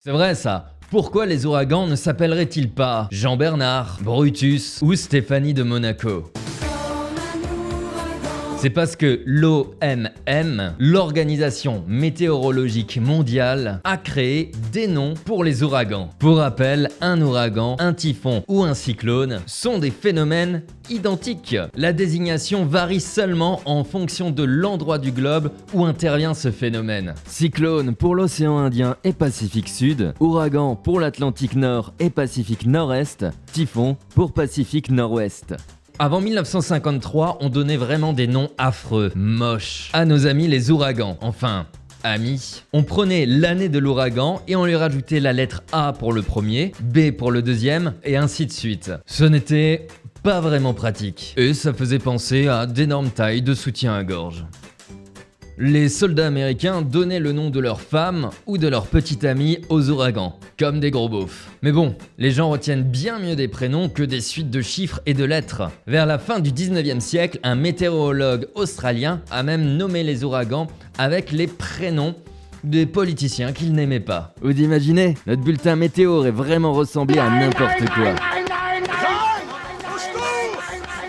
C'est vrai ça. Pourquoi les ouragans ne s'appelleraient-ils pas Jean-Bernard, Brutus ou Stéphanie de Monaco? C'est parce que l'OMM, l'Organisation météorologique mondiale, a créé des noms pour les ouragans. Pour rappel, un ouragan, un typhon ou un cyclone sont des phénomènes identiques. La désignation varie seulement en fonction de l'endroit du globe où intervient ce phénomène. Cyclone pour l'océan Indien et Pacifique Sud, ouragan pour l'Atlantique Nord et Pacifique Nord-Est, typhon pour Pacifique Nord-Ouest. Avant 1953, on donnait vraiment des noms affreux, moches, à nos amis les ouragans. Enfin, amis. On prenait l'année de l'ouragan et on lui rajoutait la lettre A pour le premier, B pour le deuxième, et ainsi de suite. Ce n'était pas vraiment pratique. Et ça faisait penser à d'énormes tailles de soutien à gorge. Les soldats américains donnaient le nom de leur femme ou de leur petite amie aux ouragans, comme des gros beaufs. Mais bon, les gens retiennent bien mieux des prénoms que des suites de chiffres et de lettres. Vers la fin du 19e siècle, un météorologue australien a même nommé les ouragans avec les prénoms des politiciens qu'il n'aimait pas. Vous imaginez, notre bulletin météo aurait vraiment ressemblé à n'importe quoi.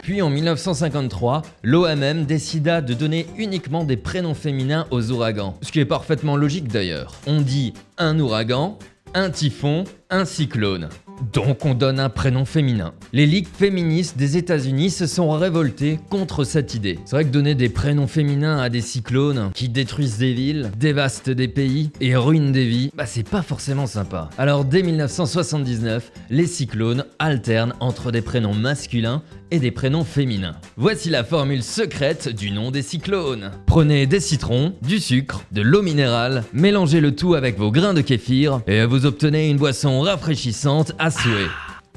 Puis en 1953, l'OMM décida de donner uniquement des prénoms féminins aux ouragans. Ce qui est parfaitement logique d'ailleurs. On dit un ouragan, un typhon, un cyclone. Donc on donne un prénom féminin. Les ligues féministes des États-Unis se sont révoltées contre cette idée. C'est vrai que donner des prénoms féminins à des cyclones qui détruisent des villes, dévastent des pays et ruinent des vies, c'est pas forcément sympa. Alors dès 1979, les cyclones alternent entre des prénoms masculins et des prénoms féminins. Voici la formule secrète du nom des cyclones. Prenez des citrons, du sucre, de l'eau minérale, mélangez le tout avec vos grains de kéfir et vous obtenez une boisson rafraîchissante à souhait.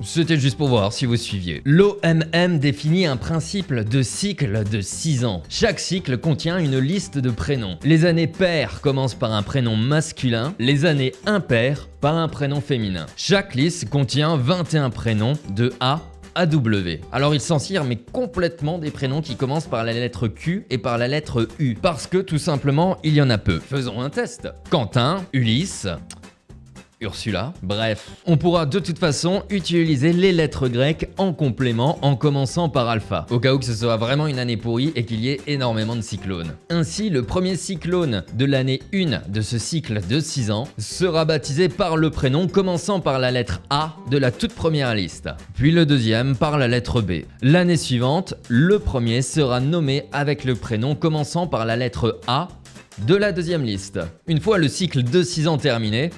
C'était juste pour voir si vous suiviez. L'OMM définit un principe de cycle de 6 ans. Chaque cycle contient une liste de prénoms. Les années paires commencent par un prénom masculin, les années impaires par un prénom féminin. Chaque liste contient 21 prénoms de A à W. Alors il s'en tire mais complètement des prénoms qui commencent par la lettre Q et par la lettre U. Parce que tout simplement, il y en a peu. Faisons un test. Quentin, Ulysse, Ursula, bref. On pourra de toute façon utiliser les lettres grecques en complément en commençant par alpha, au cas où que ce soit vraiment une année pourrie et qu'il y ait énormément de cyclones. Ainsi, le premier cyclone de l'année 1 de ce cycle de 6 ans sera baptisé par le prénom commençant par la lettre A de la toute première liste, puis le deuxième par la lettre B. L'année suivante, le premier sera nommé avec le prénom commençant par la lettre A de la deuxième liste. Une fois le cycle de 6 ans terminé,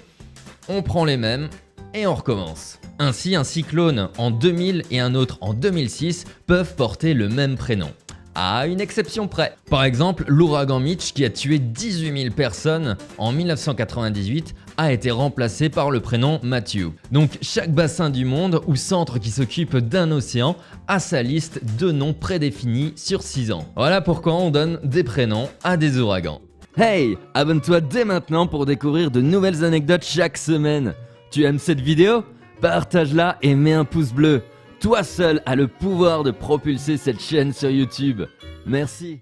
on prend les mêmes et on recommence. Ainsi, un cyclone en 2000 et un autre en 2006 peuvent porter le même prénom. À une exception près. Par exemple, l'ouragan Mitch qui a tué 18 000 personnes en 1998 a été remplacé par le prénom Matthew. Donc chaque bassin du monde ou centre qui s'occupe d'un océan a sa liste de noms prédéfinis sur 6 ans. Voilà pourquoi on donne des prénoms à des ouragans. Hey, abonne-toi dès maintenant pour découvrir de nouvelles anecdotes chaque semaine. Tu aimes cette vidéo? Partage-la et mets un pouce bleu. Toi seul as le pouvoir de propulser cette chaîne sur YouTube. Merci.